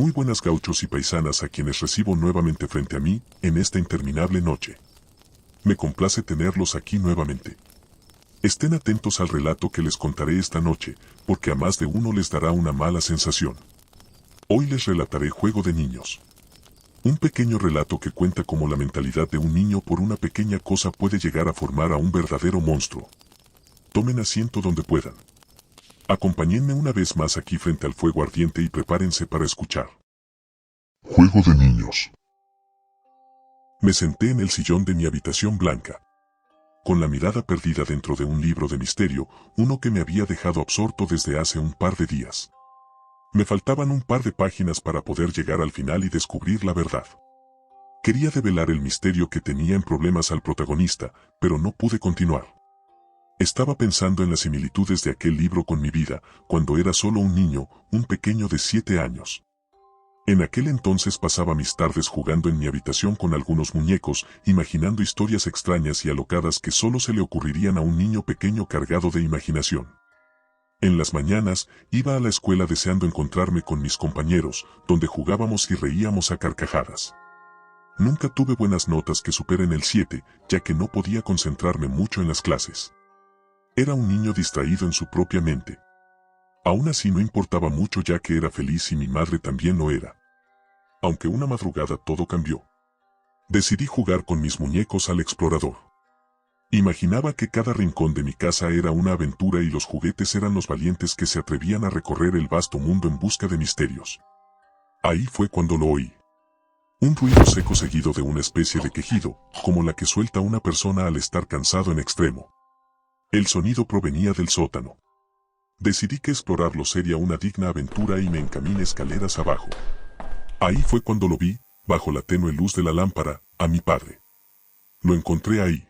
Muy buenas gauchos y paisanas a quienes recibo nuevamente frente a mí, en esta interminable noche. Me complace tenerlos aquí nuevamente. Estén atentos al relato que les contaré esta noche, porque a más de uno les dará una mala sensación. Hoy les relataré Juego de Niños. Un pequeño relato que cuenta cómo la mentalidad de un niño por una pequeña cosa puede llegar a formar a un verdadero monstruo. Tomen asiento donde puedan. Acompáñenme una vez más aquí frente al fuego ardiente y prepárense para escuchar. Juego de Niños. Me senté en el sillón de mi habitación blanca, con la mirada perdida dentro de un libro de misterio, uno que me había dejado absorto desde hace un par de días. Me faltaban un par de páginas para poder llegar al final y descubrir la verdad. Quería develar el misterio que tenía en problemas al protagonista, pero no pude continuar. Estaba pensando en las similitudes de aquel libro con mi vida, cuando era solo un niño, un pequeño de 7 años. En aquel entonces pasaba mis tardes jugando en mi habitación con algunos muñecos, imaginando historias extrañas y alocadas que solo se le ocurrirían a un niño pequeño cargado de imaginación. En las mañanas, iba a la escuela deseando encontrarme con mis compañeros, donde jugábamos y reíamos a carcajadas. Nunca tuve buenas notas que superen el 7, ya que no podía concentrarme mucho en las clases. Era un niño distraído en su propia mente. Aún así no importaba mucho ya que era feliz y mi madre también lo era. Aunque una madrugada todo cambió. Decidí jugar con mis muñecos al explorador. Imaginaba que cada rincón de mi casa era una aventura y los juguetes eran los valientes que se atrevían a recorrer el vasto mundo en busca de misterios. Ahí fue cuando lo oí. Un ruido seco seguido de una especie de quejido, como la que suelta una persona al estar cansado en extremo. El sonido provenía del sótano. Decidí que explorarlo sería una digna aventura y me encaminé escaleras abajo. Ahí fue cuando lo vi, bajo la tenue luz de la lámpara, a mi padre. Lo encontré ahí,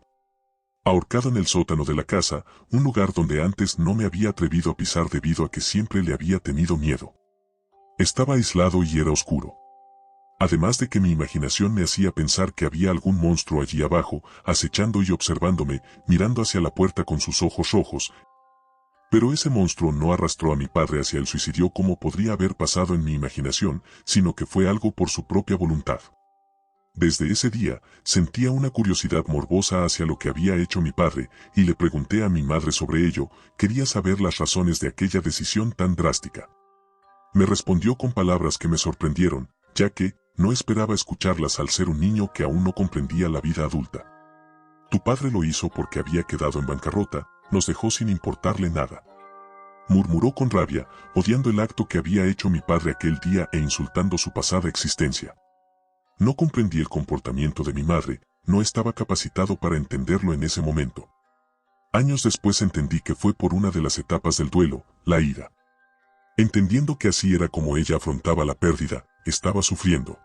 ahorcado en el sótano de la casa, un lugar donde antes no me había atrevido a pisar debido a que siempre le había tenido miedo. Estaba aislado y era oscuro. Además de que mi imaginación me hacía pensar que había algún monstruo allí abajo, acechando y observándome, mirando hacia la puerta con sus ojos rojos. Pero ese monstruo no arrastró a mi padre hacia el suicidio como podría haber pasado en mi imaginación, sino que fue algo por su propia voluntad. Desde ese día, sentía una curiosidad morbosa hacia lo que había hecho mi padre, y le pregunté a mi madre sobre ello, quería saber las razones de aquella decisión tan drástica. Me respondió con palabras que me sorprendieron, ya que, no esperaba escucharlas al ser un niño que aún no comprendía la vida adulta. Tu padre lo hizo porque había quedado en bancarrota, nos dejó sin importarle nada. Murmuró con rabia, odiando el acto que había hecho mi padre aquel día e insultando su pasada existencia. No comprendí el comportamiento de mi madre, no estaba capacitado para entenderlo en ese momento. Años después entendí que fue por una de las etapas del duelo, la ira. Entendiendo que así era como ella afrontaba la pérdida, estaba sufriendo.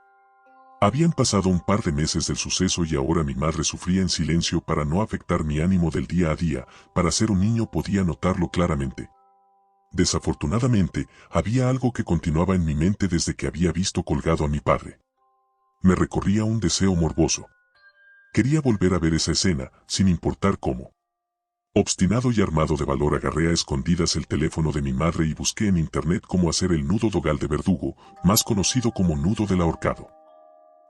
Habían pasado un par de meses del suceso y ahora mi madre sufría en silencio para no afectar mi ánimo del día a día, para ser un niño podía notarlo claramente. Desafortunadamente, había algo que continuaba en mi mente desde que había visto colgado a mi padre. Me recorría un deseo morboso. Quería volver a ver esa escena, sin importar cómo. Obstinado y armado de valor agarré a escondidas el teléfono de mi madre y busqué en internet cómo hacer el nudo dogal de verdugo, más conocido como nudo del ahorcado.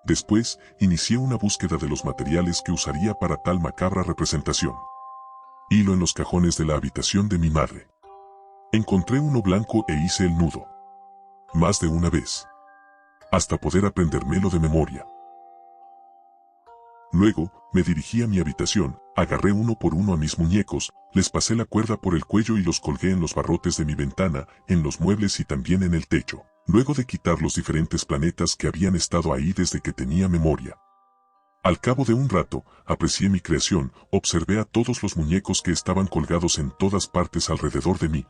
Después, inicié una búsqueda de los materiales que usaría para tal macabra representación. Hilo en los cajones de la habitación de mi madre. Encontré uno blanco e hice el nudo. Más de una vez. Hasta poder aprendérmelo de memoria. Luego, me dirigí a mi habitación, agarré uno por uno a mis muñecos, les pasé la cuerda por el cuello y los colgué en los barrotes de mi ventana, en los muebles y también en el techo, luego de quitar los diferentes planetas que habían estado ahí desde que tenía memoria. Al cabo de un rato, aprecié mi creación, observé a todos los muñecos que estaban colgados en todas partes alrededor de mí.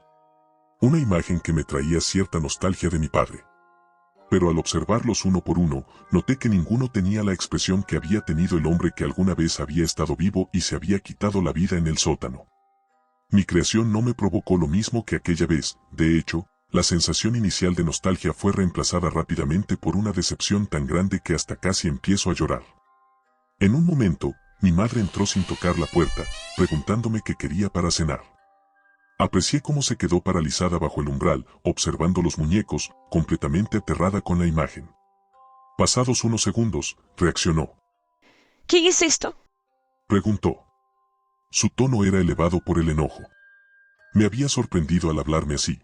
Una imagen que me traía cierta nostalgia de mi padre. Pero al observarlos uno por uno, noté que ninguno tenía la expresión que había tenido el hombre que alguna vez había estado vivo y se había quitado la vida en el sótano. Mi creación no me provocó lo mismo que aquella vez, de hecho, la sensación inicial de nostalgia fue reemplazada rápidamente por una decepción tan grande que hasta casi empiezo a llorar. En un momento, mi madre entró sin tocar la puerta, preguntándome qué quería para cenar. Aprecié cómo se quedó paralizada bajo el umbral, observando los muñecos, completamente aterrada con la imagen. Pasados unos segundos, reaccionó. ¿Qué es esto? Preguntó. Su tono era elevado por el enojo. Me había sorprendido al hablarme así,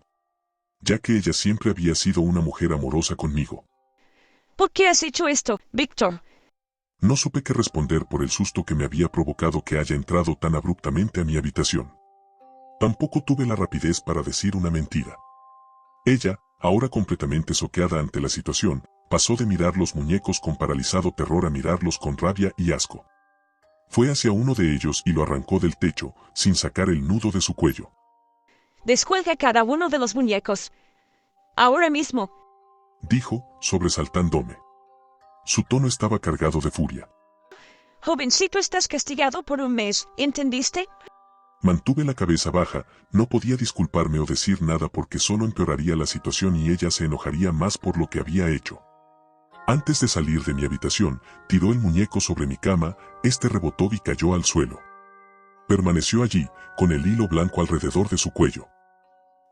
ya que ella siempre había sido una mujer amorosa conmigo. ¿Por qué has hecho esto, Víctor? No supe qué responder por el susto que me había provocado que haya entrado tan abruptamente a mi habitación. Tampoco tuve la rapidez para decir una mentira. Ella, ahora completamente soqueada ante la situación, pasó de mirar los muñecos con paralizado terror a mirarlos con rabia y asco. Fue hacia uno de ellos y lo arrancó del techo, sin sacar el nudo de su cuello. Descuelga cada uno de los muñecos. Ahora mismo. Dijo, sobresaltándome. Su tono estaba cargado de furia. Jovencito, estás castigado por un mes, ¿entendiste? Mantuve la cabeza baja, no podía disculparme o decir nada porque solo empeoraría la situación y ella se enojaría más por lo que había hecho. Antes de salir de mi habitación, tiró el muñeco sobre mi cama, este rebotó y cayó al suelo. Permaneció allí, con el hilo blanco alrededor de su cuello.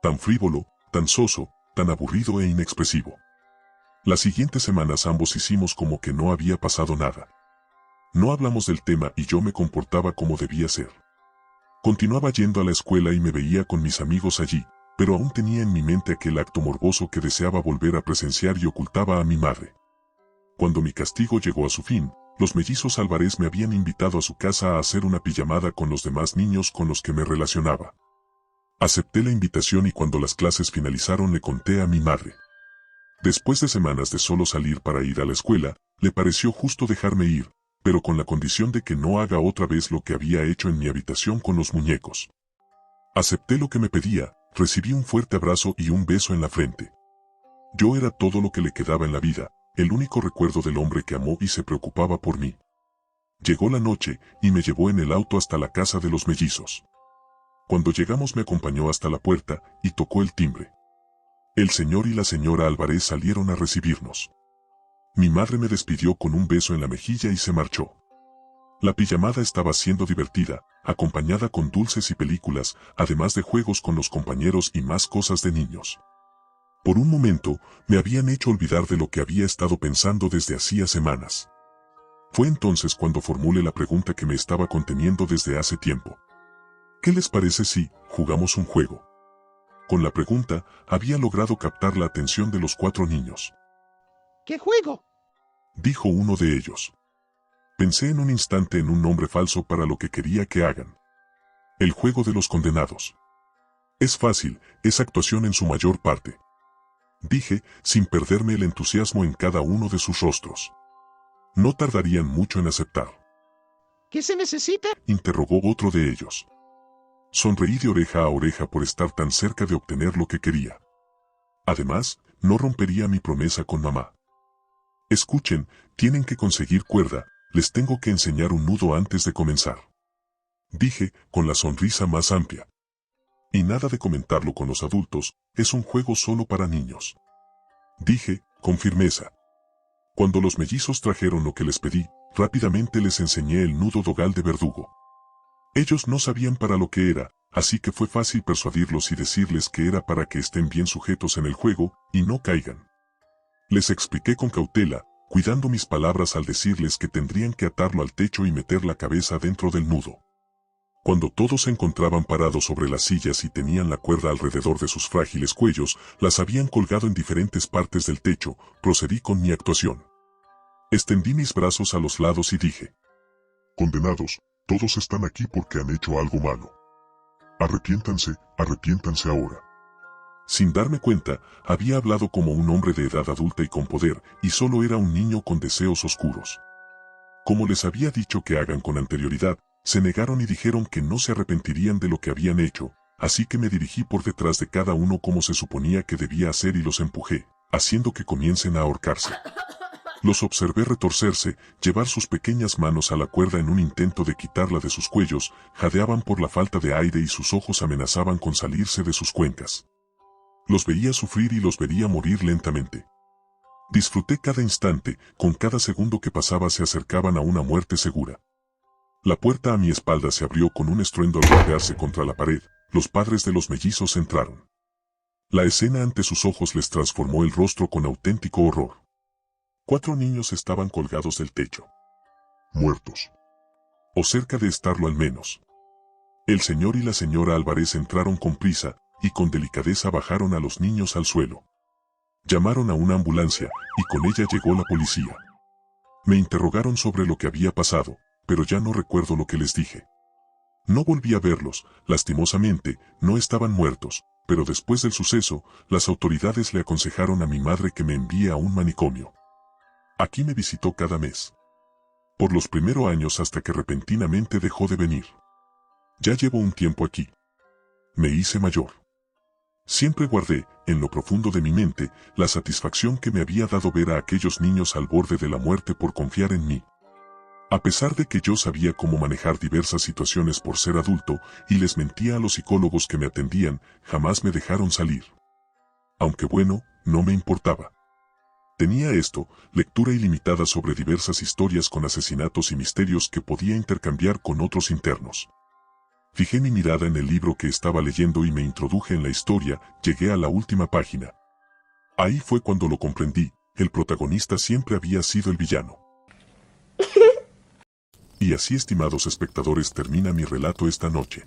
Tan frívolo, tan soso, tan aburrido e inexpresivo. Las siguientes semanas ambos hicimos como que no había pasado nada. No hablamos del tema y yo me comportaba como debía ser. Continuaba yendo a la escuela y me veía con mis amigos allí, pero aún tenía en mi mente aquel acto morboso que deseaba volver a presenciar y ocultaba a mi madre. Cuando mi castigo llegó a su fin, los mellizos Álvarez me habían invitado a su casa a hacer una pijamada con los demás niños con los que me relacionaba. Acepté la invitación y cuando las clases finalizaron le conté a mi madre. Después de semanas de solo salir para ir a la escuela, le pareció justo dejarme ir, pero con la condición de que no haga otra vez lo que había hecho en mi habitación con los muñecos. Acepté lo que me pedía, recibí un fuerte abrazo y un beso en la frente. Yo era todo lo que le quedaba en la vida, el único recuerdo del hombre que amó y se preocupaba por mí. Llegó la noche y me llevó en el auto hasta la casa de los mellizos. Cuando llegamos me acompañó hasta la puerta y tocó el timbre. El señor y la señora Álvarez salieron a recibirnos. Mi madre me despidió con un beso en la mejilla y se marchó. La pijamada estaba siendo divertida, acompañada con dulces y películas, además de juegos con los compañeros y más cosas de niños. Por un momento, me habían hecho olvidar de lo que había estado pensando desde hacía semanas. Fue entonces cuando formulé la pregunta que me estaba conteniendo desde hace tiempo. ¿Qué les parece si jugamos un juego? Con la pregunta, había logrado captar la atención de los 4 niños. ¿Qué juego? Dijo uno de ellos. Pensé en un instante en un nombre falso para lo que quería que hagan. El juego de los condenados. Es fácil, es actuación en su mayor parte. Dije, sin perderme el entusiasmo en cada uno de sus rostros. No tardarían mucho en aceptar. ¿Qué se necesita? Interrogó otro de ellos. Sonreí de oreja a oreja por estar tan cerca de obtener lo que quería. Además, no rompería mi promesa con mamá. Escuchen, tienen que conseguir cuerda, les tengo que enseñar un nudo antes de comenzar. Dije, con la sonrisa más amplia. Y nada de comentarlo con los adultos, es un juego solo para niños. Dije, con firmeza. Cuando los mellizos trajeron lo que les pedí, rápidamente les enseñé el nudo dogal de verdugo. Ellos no sabían para lo que era, así que fue fácil persuadirlos y decirles que era para que estén bien sujetos en el juego y no caigan. Les expliqué con cautela, cuidando mis palabras al decirles que tendrían que atarlo al techo y meter la cabeza dentro del nudo. Cuando todos se encontraban parados sobre las sillas y tenían la cuerda alrededor de sus frágiles cuellos, las habían colgado en diferentes partes del techo, procedí con mi actuación. Extendí mis brazos a los lados y dije: Condenados, todos están aquí porque han hecho algo malo. Arrepiéntanse, arrepiéntanse ahora. Sin darme cuenta, había hablado como un hombre de edad adulta y con poder, y solo era un niño con deseos oscuros. Como les había dicho que hagan con anterioridad, se negaron y dijeron que no se arrepentirían de lo que habían hecho, así que me dirigí por detrás de cada uno como se suponía que debía hacer y los empujé, haciendo que comiencen a ahorcarse. Los observé retorcerse, llevar sus pequeñas manos a la cuerda en un intento de quitarla de sus cuellos, jadeaban por la falta de aire y sus ojos amenazaban con salirse de sus cuencas. Los veía sufrir y los veía morir lentamente. Disfruté cada instante, con cada segundo que pasaba se acercaban a una muerte segura. La puerta a mi espalda se abrió con un estruendo al golpearse contra la pared, los padres de los mellizos entraron. La escena ante sus ojos les transformó el rostro con auténtico horror. 4 niños estaban colgados del techo. Muertos. O cerca de estarlo al menos. El señor y la señora Álvarez entraron con prisa y con delicadeza bajaron a los niños al suelo. Llamaron a una ambulancia y con ella llegó la policía. Me interrogaron sobre lo que había pasado, pero ya no recuerdo lo que les dije. No volví a verlos, lastimosamente, no estaban muertos, pero después del suceso, las autoridades le aconsejaron a mi madre que me envíe a un manicomio. Aquí me visitó cada mes. Por los primeros años hasta que repentinamente dejó de venir. Ya llevo un tiempo aquí. Me hice mayor. Siempre guardé, en lo profundo de mi mente, la satisfacción que me había dado ver a aquellos niños al borde de la muerte por confiar en mí. A pesar de que yo sabía cómo manejar diversas situaciones por ser adulto y les mentía a los psicólogos que me atendían, jamás me dejaron salir. Aunque bueno, no me importaba. Tenía esto, lectura ilimitada sobre diversas historias con asesinatos y misterios que podía intercambiar con otros internos. Fijé mi mirada en el libro que estaba leyendo y me introduje en la historia, llegué a la última página. Ahí fue cuando lo comprendí, el protagonista siempre había sido el villano. Y así, estimados espectadores, termina mi relato esta noche.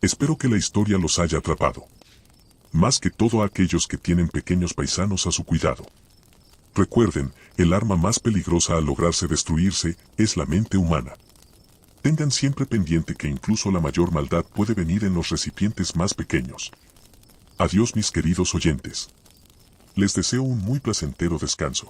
Espero que la historia los haya atrapado. Más que todo a aquellos que tienen pequeños paisanos a su cuidado. Recuerden, el arma más peligrosa al lograrse destruirse es la mente humana. Tengan siempre pendiente que incluso la mayor maldad puede venir en los recipientes más pequeños. Adiós mis queridos oyentes. Les deseo un muy placentero descanso.